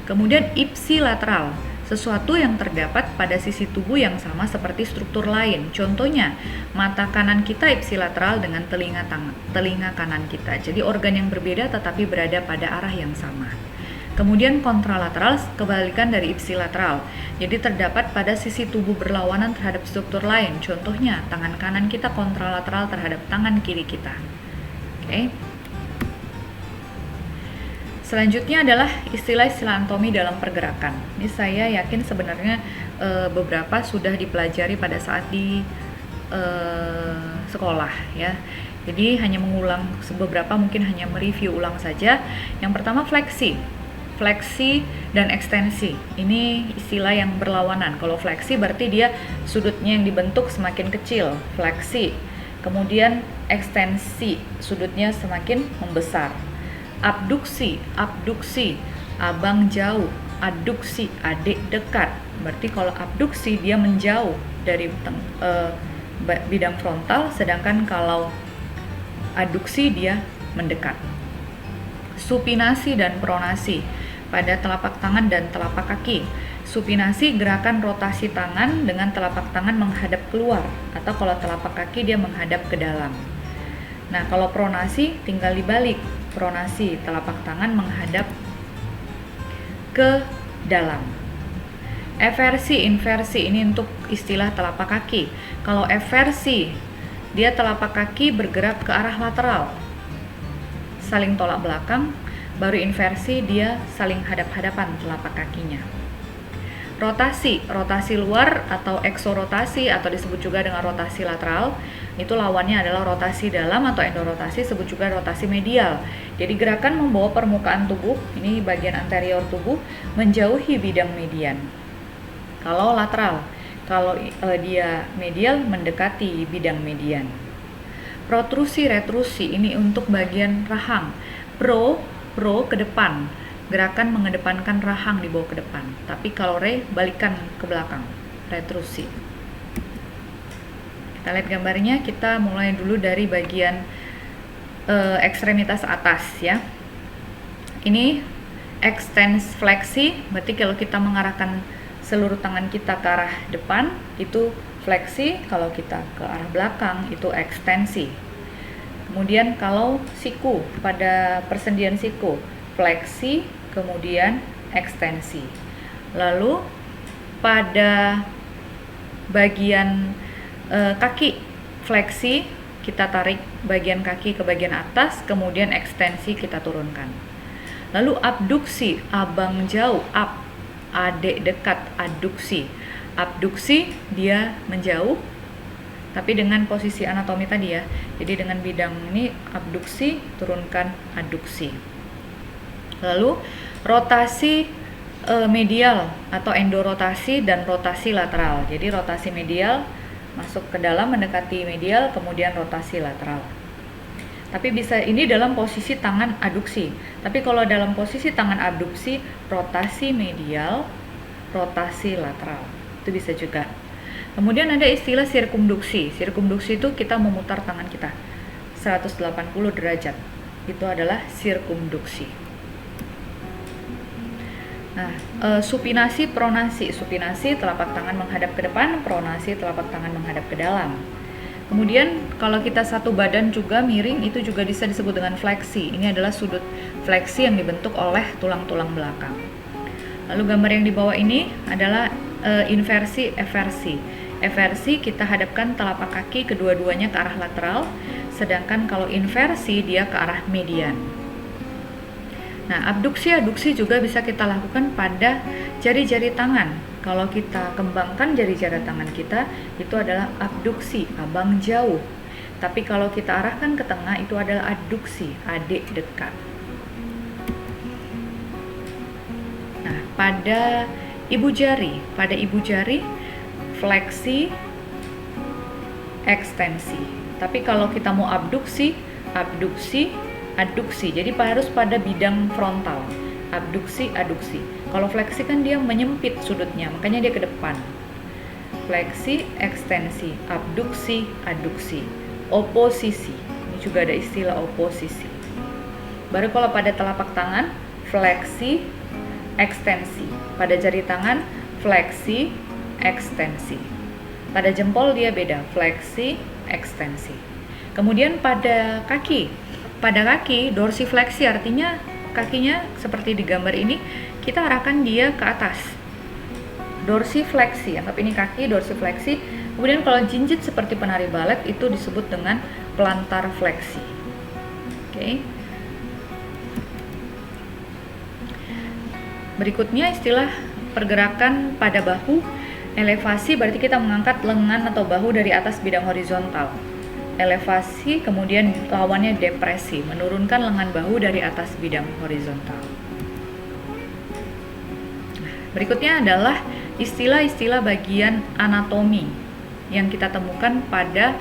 Kemudian ipsilateral, sesuatu yang terdapat pada sisi tubuh yang sama seperti struktur lain. Contohnya, mata kanan kita ipsilateral dengan telinga kanan kita. Jadi organ yang berbeda tetapi berada pada arah yang sama. Kemudian kontralateral, kebalikan dari ipsilateral. Jadi terdapat pada sisi tubuh berlawanan terhadap struktur lain. Contohnya, tangan kanan kita kontralateral terhadap tangan kiri kita. Oke. Selanjutnya adalah istilah-istilah anatomi dalam pergerakan. Ini saya yakin sebenarnya beberapa sudah dipelajari pada saat di sekolah ya. Jadi hanya mengulang beberapa, mungkin hanya mereview ulang saja. Yang pertama fleksi dan ekstensi. Ini istilah yang berlawanan. Kalau fleksi berarti dia sudutnya yang dibentuk semakin kecil, fleksi. Kemudian ekstensi, sudutnya semakin membesar. Abduksi, abang jauh. Aduksi, adik dekat. Berarti kalau abduksi dia menjauh dari bidang frontal, sedangkan kalau aduksi dia mendekat. Supinasi dan pronasi pada telapak tangan dan telapak kaki. Supinasi gerakan rotasi tangan dengan telapak tangan menghadap keluar, atau kalau telapak kaki dia menghadap ke dalam. Nah, kalau pronasi tinggal dibalik. Pronasi telapak tangan menghadap ke dalam. Eversi, inversi ini untuk istilah telapak kaki. Kalau eversi dia telapak kaki bergerak ke arah lateral, saling tolak belakang. Baru inversi dia saling hadap-hadapan telapak kakinya. Rotasi luar atau eksorotasi atau disebut juga dengan rotasi lateral. Itu lawannya adalah rotasi dalam atau endorotasi, disebut juga rotasi medial. Jadi gerakan membawa permukaan tubuh, ini bagian anterior tubuh, menjauhi bidang median. Kalau lateral, kalau dia medial mendekati bidang median. Protrusi, retrusi, ini untuk bagian rahang. Pro ke depan, gerakan mengedepankan rahang dibawa ke depan. Tapi kalau balikan ke belakang, retrusi. Kita lihat gambarnya, kita mulai dulu dari bagian ekstremitas atas ya. Ini extens fleksi, berarti kalau kita mengarahkan seluruh tangan kita ke arah depan, itu fleksi. Kalau kita ke arah belakang, itu ekstensi. Kemudian kalau siku, pada persendian siku, fleksi, kemudian ekstensi. Lalu pada bagian kaki, fleksi, kita tarik bagian kaki ke bagian atas, kemudian ekstensi kita turunkan. Lalu abduksi, abang jauh, adik dekat, aduksi. Abduksi dia menjauh, tapi dengan posisi anatomi tadi ya. Jadi dengan bidang ini abduksi, turunkan aduksi. Lalu rotasi medial atau endorotasi dan rotasi lateral. Jadi rotasi medial masuk ke dalam mendekati medial, kemudian rotasi lateral. Tapi bisa ini dalam posisi tangan aduksi. Tapi kalau dalam posisi tangan abduksi, rotasi medial, rotasi lateral. Itu bisa juga. Kemudian ada istilah sirkumduksi. Sirkumduksi itu kita memutar tangan kita 180 derajat. Itu adalah sirkumduksi. Nah, supinasi, pronasi. Supinasi telapak tangan menghadap ke depan, pronasi telapak tangan menghadap ke dalam. Kemudian kalau kita satu badan juga miring, itu juga bisa disebut dengan fleksi. Ini adalah sudut fleksi yang dibentuk oleh tulang-tulang belakang. Lalu gambar yang di bawah ini adalah inversi, eversi. Eversi kita hadapkan telapak kaki kedua-duanya ke arah lateral, sedangkan kalau inversi dia ke arah median. Nah, abduksi, aduksi juga bisa kita lakukan pada jari-jari tangan. Kalau kita kembangkan jari-jari tangan kita, itu adalah abduksi, abang jauh. Tapi kalau kita arahkan ke tengah, itu adalah aduksi, adik dekat. Nah, pada ibu jari, fleksi, ekstensi. Tapi kalau kita mau abduksi, aduksi. Jadi harus pada bidang frontal. Abduksi, aduksi. Kalau fleksi kan dia menyempit sudutnya, makanya dia ke depan. fleksi, ekstensi, abduksi, aduksi, oposisi. Ini juga ada istilah oposisi. Baru kalau pada telapak tangan, fleksi, ekstensi. Pada jari tangan, fleksi, ekstensi. Pada jempol dia beda, fleksi, ekstensi. Kemudian pada kaki dorsifleksi, artinya kakinya seperti di gambar ini, kita arahkan dia ke atas. Dorsifleksi, anggap ini kaki, dorsifleksi. Kemudian kalau jinjit seperti penari balet itu disebut dengan plantar fleksi. Oke. Berikutnya istilah pergerakan pada bahu. Elevasi berarti kita mengangkat lengan atau bahu dari atas bidang horizontal. Elevasi, kemudian lawannya depresi, menurunkan lengan bahu dari atas bidang horizontal. Berikutnya adalah istilah-istilah bagian anatomi yang kita temukan pada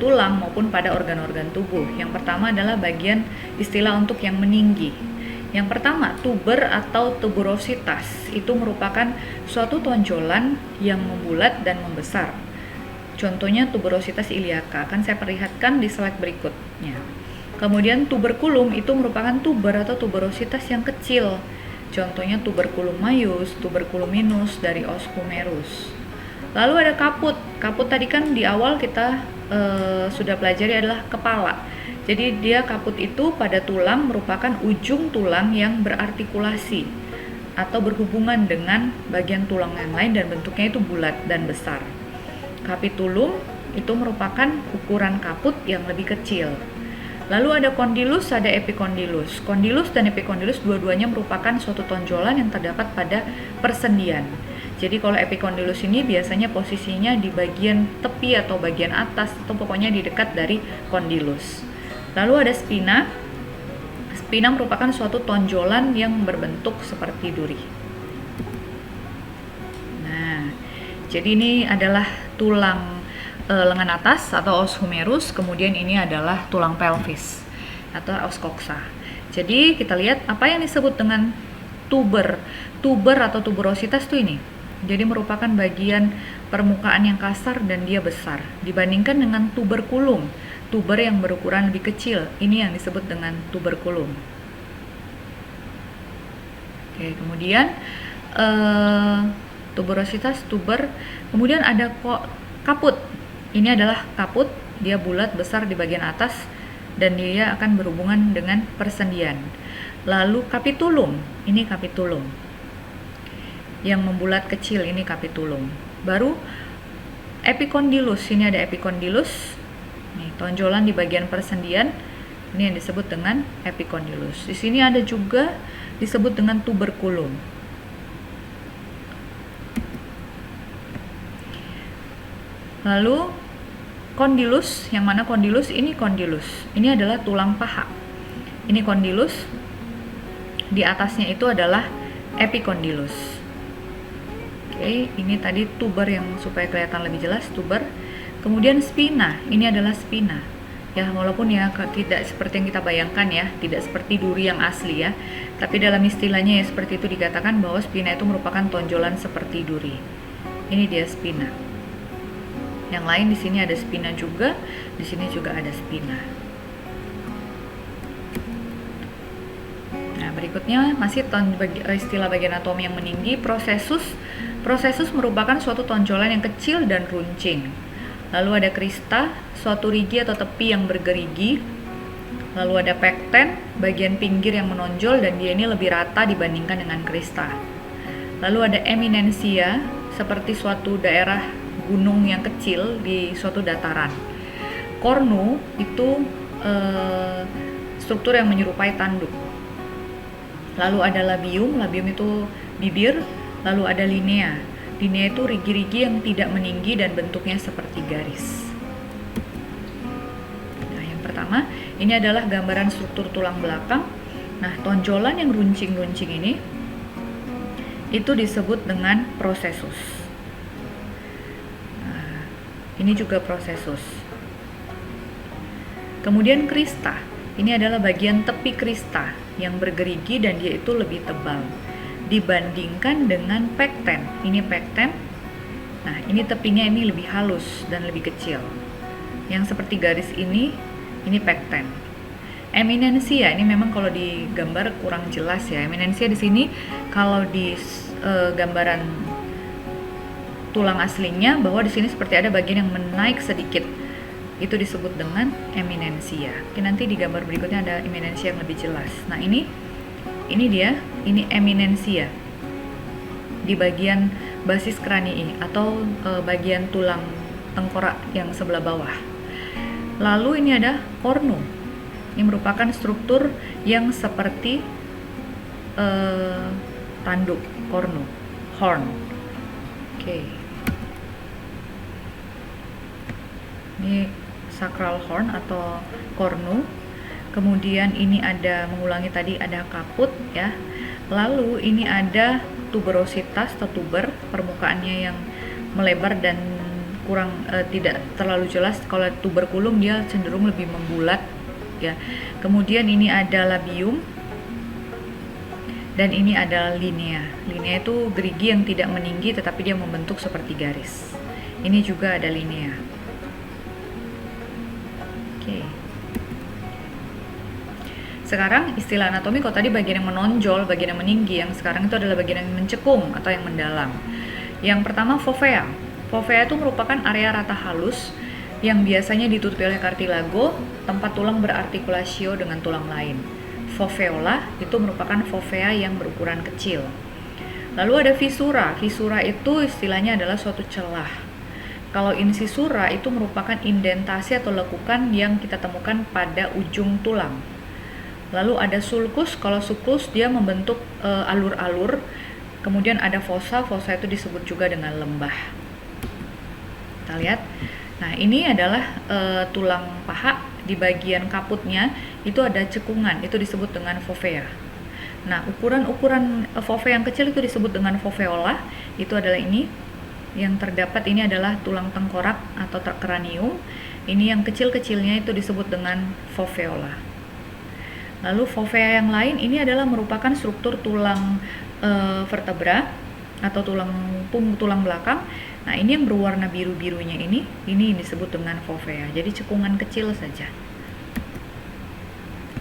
tulang maupun pada organ-organ tubuh. Yang pertama adalah bagian istilah untuk yang meninggi. Yang pertama, tuber atau tuberositas itu merupakan suatu tonjolan yang membulat dan membesar. Contohnya tuberositas iliaca, akan saya perlihatkan di slide berikutnya. Kemudian tuberkulum itu merupakan tuber atau tuberositas yang kecil. Contohnya tuberculum maius, tuberculum minus dari os humerus. Lalu ada kaput. Kaput tadi kan di awal kita sudah pelajari adalah kepala. Jadi dia kaput itu pada tulang merupakan ujung tulang yang berartikulasi atau berhubungan dengan bagian tulang yang lain dan bentuknya itu bulat dan besar. Capitulum itu merupakan ukuran kaput yang lebih kecil. Lalu ada kondilus, ada epikondilus. Kondilus dan epikondilus dua-duanya merupakan suatu tonjolan yang terdapat pada persendian. Jadi kalau epikondilus ini biasanya posisinya di bagian tepi atau bagian atas atau pokoknya di dekat dari kondilus. Lalu ada spina. Spina merupakan suatu tonjolan yang berbentuk seperti duri. Nah, jadi ini adalah tulang lengan atas atau os humerus, kemudian ini adalah tulang pelvis atau os coxa. Jadi kita lihat apa yang disebut dengan tuber. Tuber atau tuberositas itu ini. Jadi merupakan bagian permukaan yang kasar dan dia besar dibandingkan dengan tuberkulum. Tuber yang berukuran lebih kecil, ini yang disebut dengan tuberkulum. Oke, kemudian tuberositas, tuber. Kemudian ada kaput. Ini adalah kaput, dia bulat besar di bagian atas dan dia akan berhubungan dengan persendian. Lalu capitulum, ini capitulum. Yang membulat kecil ini capitulum. Baru epikondilus, ini ada epikondilus. Nih, tonjolan di bagian persendian, ini yang disebut dengan epikondilus. Di sini ada juga disebut dengan tuberkulum. Lalu kondilus, yang mana kondilus? Ini kondilus. Ini adalah tulang paha. Ini kondilus. Di atasnya itu adalah epikondilus. Oke, ini tadi tuber yang supaya kelihatan lebih jelas, tuber. Kemudian spina, ini adalah spina. Ya, walaupun ya tidak seperti yang kita bayangkan ya, tidak seperti duri yang asli ya. Tapi dalam istilahnya ya seperti itu dikatakan bahwa spina itu merupakan tonjolan seperti duri. Ini dia spina. Yang lain di sini ada spina juga, di sini juga ada spina. Nah, berikutnya masih istilah bagian anatomi yang meninggi, prosesus. Prosesus merupakan suatu tonjolan yang kecil dan runcing. Lalu ada krista, suatu rigi atau tepi yang bergerigi. Lalu ada pekten, bagian pinggir yang menonjol dan dia ini lebih rata dibandingkan dengan krista. Lalu ada eminensia, seperti suatu daerah gunung yang kecil di suatu dataran. Cornu itu struktur yang menyerupai tanduk. Lalu ada labium, labium itu bibir. Lalu ada linea. Linea itu rigi-rigi yang tidak meninggi dan bentuknya seperti garis. Nah, yang pertama, ini adalah gambaran struktur tulang belakang. Nah, tonjolan yang runcing-runcing ini itu disebut dengan prosesus. Nah, ini juga prosesus. Kemudian krista. Ini adalah bagian tepi krista yang bergerigi dan dia itu lebih tebal. dibandingkan dengan pekten. Ini pekten. Nah, ini tepinya ini lebih halus dan lebih kecil. Yang seperti garis ini pekten. Eminensia ini memang kalau di gambar kurang jelas ya. Eminensia di sini kalau di gambaran tulang aslinya bahwa di sini seperti ada bagian yang menaik sedikit. Itu disebut dengan eminensia. Oke, nanti di gambar berikutnya ada eminensia yang lebih jelas. Nah, ini dia, ini eminensia di bagian basis kranii atau bagian tulang tengkorak yang sebelah bawah. Lalu ini ada cornu. Ini merupakan struktur yang seperti tanduk, cornu, horn. Oke. Ini sacral horn atau cornu. Kemudian ini ada, mengulangi tadi, ada kaput ya. Lalu ini ada tuberositas atau tuber, permukaannya yang melebar dan kurang tidak terlalu jelas. Kalau tuberkulum dia cenderung lebih membulat ya. Kemudian ini ada labium dan ini ada linea. Linea itu gerigi yang tidak meninggi tetapi dia membentuk seperti garis. Ini juga ada linea. Oke. Sekarang istilah anatomi, kalau tadi bagian yang menonjol, bagian yang meninggi, yang sekarang itu adalah bagian yang mencekung atau yang mendalam. Yang pertama fovea. Fovea itu merupakan area rata halus yang biasanya ditutupi oleh cartilago, tempat tulang berartikulasio dengan tulang lain. Foveola itu merupakan fovea yang berukuran kecil. Lalu ada fisura. Fisura itu istilahnya adalah suatu celah. Kalau incisura itu merupakan indentasi atau lekukan yang kita temukan pada ujung tulang. Lalu ada sulcus. Kalau sulcus dia membentuk alur-alur. Kemudian ada fossa. Fossa itu disebut juga dengan lembah. Kita lihat. Nah, ini adalah tulang paha. Di bagian kaputnya itu ada cekungan. Itu disebut dengan fovea. Nah, ukuran-ukuran fovea yang kecil itu disebut dengan foveola. Itu adalah ini. Yang terdapat ini adalah tulang tengkorak atau kranium. Ini yang kecil-kecilnya itu disebut dengan foveola. Lalu fovea yang lain ini adalah merupakan struktur tulang vertebra atau tulang belakang. Nah, ini yang berwarna biru-birunya ini disebut dengan fovea. Jadi cekungan kecil saja.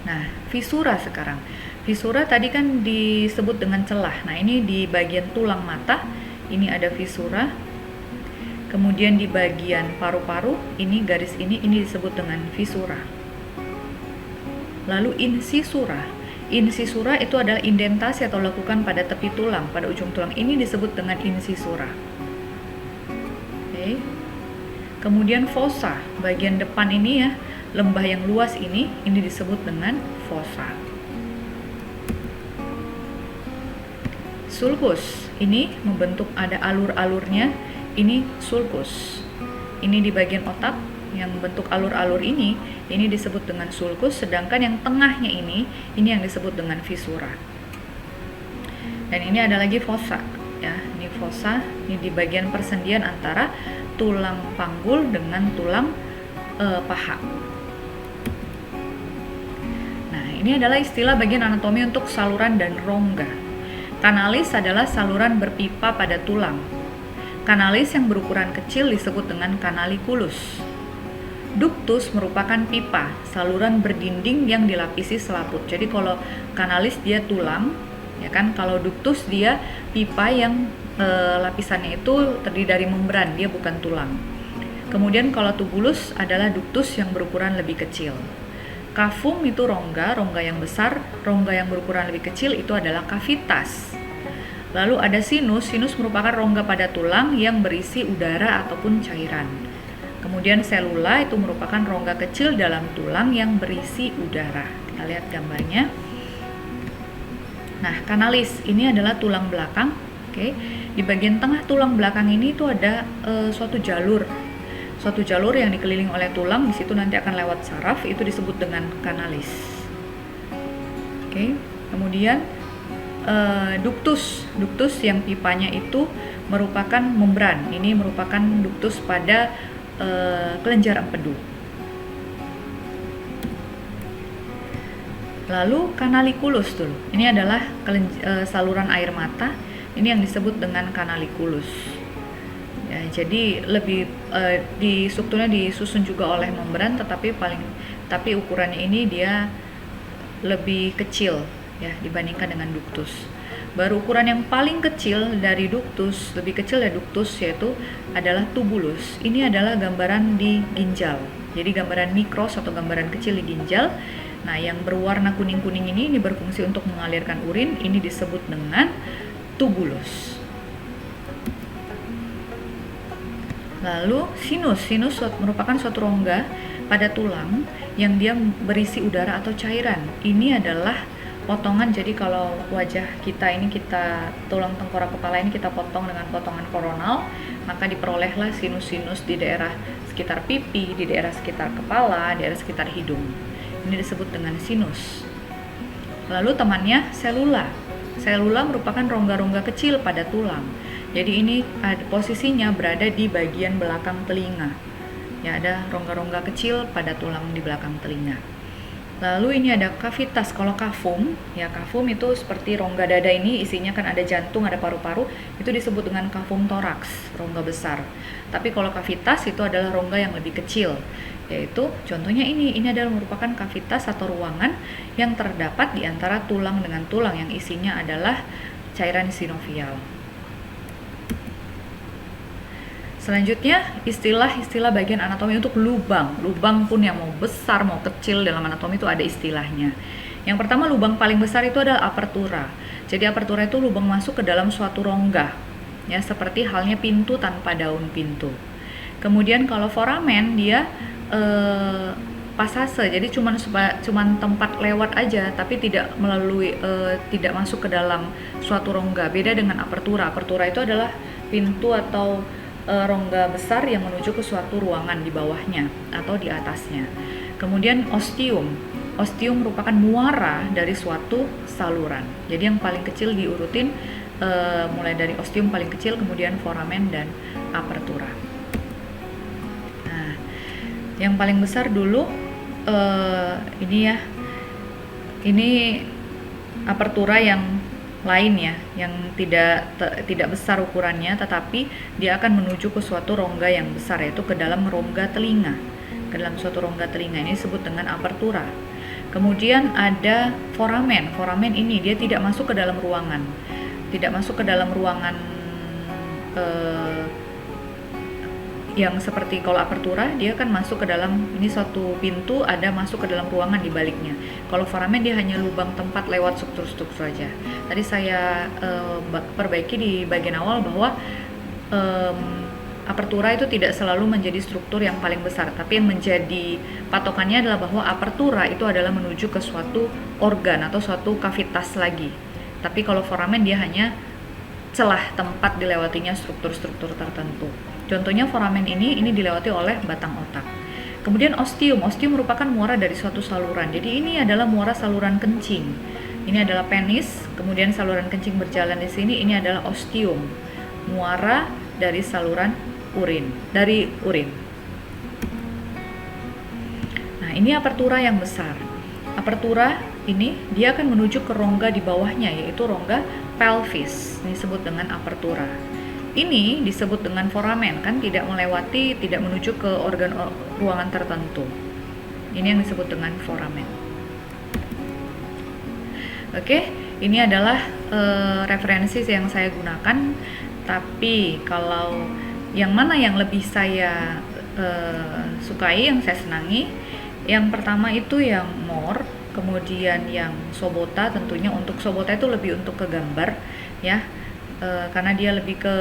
Nah, fisura sekarang. Fisura tadi kan disebut dengan celah. Nah, ini di bagian tulang mata. Ini ada fisura. Kemudian di bagian paru-paru, ini garis ini disebut dengan fisura. Lalu incisura. Incisura itu adalah indentasi atau lekukan pada tepi tulang, pada ujung tulang. Ini disebut dengan incisura. Oke. Kemudian fossa, bagian depan ini ya, lembah yang luas ini disebut dengan fossa. Sulcus, ini membentuk ada alur-alurnya, ini sulcus. Ini di bagian otak yang bentuk alur-alur ini disebut dengan sulcus, sedangkan yang tengahnya ini yang disebut dengan fisura. Dan ini ada lagi fossa, ya. Ini fossa, ini di bagian persendian antara tulang panggul dengan tulang paha. Nah, ini adalah istilah bagian anatomi untuk saluran dan rongga. Kanalis adalah saluran berpipa pada tulang. Kanalis yang berukuran kecil disebut dengan kanaliculus. Ductus merupakan pipa, saluran berdinding yang dilapisi selaput. Jadi kalau kanalis dia tulang, ya kan? Kalau ductus dia pipa yang lapisannya itu terdiri dari membran, dia bukan tulang. Kemudian kalau tubulus adalah ductus yang berukuran lebih kecil. Cavum itu rongga yang besar, rongga yang berukuran lebih kecil itu adalah cavitas. Lalu ada sinus merupakan rongga pada tulang yang berisi udara ataupun cairan. Kemudian selula itu merupakan rongga kecil dalam tulang yang berisi udara. Kita lihat gambarnya. Nah, kanalis ini adalah tulang belakang. Oke. Di bagian tengah tulang belakang ini itu ada suatu jalur yang dikelilingi oleh tulang. Di situ nanti akan lewat saraf, itu disebut dengan kanalis. Oke. Kemudian ductus yang pipanya itu merupakan membran. Ini merupakan ductus pada kelenjar empedu. Lalu canaliculus dulu. Ini adalah saluran air mata. Ini yang disebut dengan canaliculus. Ya, jadi lebih di strukturnya disusun juga oleh membran, tapi ukurannya ini dia lebih kecil ya dibandingkan dengan ductus. Baru ukuran yang paling kecil dari ductus, lebih kecil dari ductus, yaitu adalah tubulus. Ini adalah gambaran di ginjal. Jadi gambaran mikros atau gambaran kecil di ginjal. Nah, yang berwarna kuning-kuning ini berfungsi untuk mengalirkan urin. Ini disebut dengan tubulus. Lalu sinus merupakan suatu rongga pada tulang yang dia berisi udara atau cairan. Ini adalah potongan, jadi kalau wajah kita ini, tulang tengkorak kepala ini kita potong dengan potongan koronal, maka diperolehlah sinus-sinus di daerah sekitar pipi, di daerah sekitar kepala, daerah sekitar hidung. Ini disebut dengan sinus. Lalu temannya selula. Selula merupakan rongga-rongga kecil pada tulang. Jadi ini posisinya berada di bagian belakang telinga. Ya, ada rongga-rongga kecil pada tulang di belakang telinga. Lalu ini ada kavitas. Kalau kafum, ya kafum itu seperti rongga dada ini, isinya kan ada jantung, ada paru-paru, itu disebut dengan kafum toraks, rongga besar. Tapi kalau kavitas itu adalah rongga yang lebih kecil, yaitu contohnya ini adalah merupakan kavitas atau ruangan yang terdapat di antara tulang dengan tulang yang isinya adalah cairan sinovial. Selanjutnya, istilah-istilah bagian anatomi untuk lubang. Lubang pun yang mau besar, mau kecil dalam anatomi itu ada istilahnya. Yang pertama, lubang paling besar itu adalah apertura. Jadi apertura itu lubang masuk ke dalam suatu rongga, ya seperti halnya pintu tanpa daun pintu. Kemudian kalau foramen dia pasase, jadi cuman tempat lewat aja, tapi tidak tidak masuk ke dalam suatu rongga. Beda dengan apertura. Apertura itu adalah pintu atau rongga besar yang menuju ke suatu ruangan di bawahnya atau di atasnya. Kemudian ostium. Ostium merupakan muara dari suatu saluran. Jadi yang paling kecil diurutin mulai dari ostium paling kecil, kemudian foramen dan apertura. Nah, yang paling besar dulu ini ya. Ini apertura yang lain ya, yang tidak besar ukurannya, tetapi dia akan menuju ke suatu rongga yang besar, yaitu ke dalam rongga telinga, ke dalam suatu rongga telinga. Ini disebut dengan apertura. Kemudian ada foramen. Foramen ini dia tidak masuk ke dalam ruangan, yang seperti kalau apertura dia kan masuk ke dalam ini suatu pintu, ada masuk ke dalam ruangan di baliknya. Kalau foramen dia hanya lubang tempat lewat struktur-struktur saja. Tadi saya perbaiki di bagian awal bahwa apertura itu tidak selalu menjadi struktur yang paling besar, tapi yang menjadi patokannya adalah bahwa apertura itu adalah menuju ke suatu organ atau suatu kavitas lagi. Tapi kalau foramen dia hanya celah tempat dilewatinya struktur-struktur tertentu. Contohnya foramen ini dilewati oleh batang otak. Kemudian ostium. Ostium merupakan muara dari suatu saluran. Jadi ini adalah muara saluran kencing. Ini adalah penis, kemudian saluran kencing berjalan di sini. Ini adalah ostium, muara dari saluran urin. Nah, ini apertura yang besar. Apertura ini dia akan menuju ke rongga di bawahnya, yaitu rongga pelvis. Ini disebut dengan apertura. Ini disebut dengan foramen, kan tidak menuju ke organ ruangan tertentu. Ini yang disebut dengan foramen. Oke, ini adalah referensi yang saya gunakan. Tapi kalau yang mana yang lebih saya sukai, yang saya senangi, yang pertama itu yang Mohr, kemudian yang Sobota. Tentunya untuk Sobota itu lebih untuk ke gambar ya, karena dia lebih ke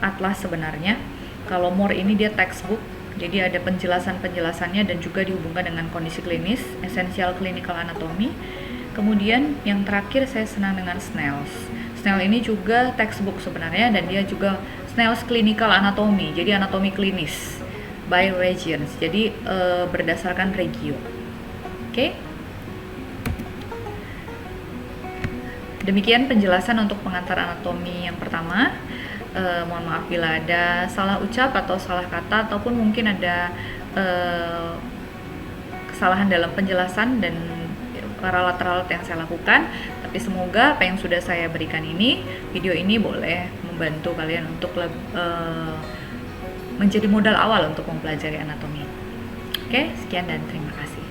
atlas sebenarnya. Kalau Mohr ini dia textbook, jadi ada penjelasannya dan juga dihubungkan dengan kondisi klinis, Essential Clinical Anatomy. Kemudian yang terakhir saya senang dengan Snell's. Snell ini juga textbook sebenarnya, dan dia juga Snell's Clinical Anatomy, jadi anatomi klinis by regions, jadi berdasarkan regio. Oke. Demikian penjelasan untuk pengantar anatomi yang pertama. Mohon maaf bila ada salah ucap atau salah kata, ataupun mungkin ada kesalahan dalam penjelasan dan ralat-ralat yang saya lakukan. Tapi semoga apa yang sudah saya berikan ini, video ini boleh membantu kalian untuk menjadi modal awal untuk mempelajari anatomi. Oke, sekian dan terima kasih.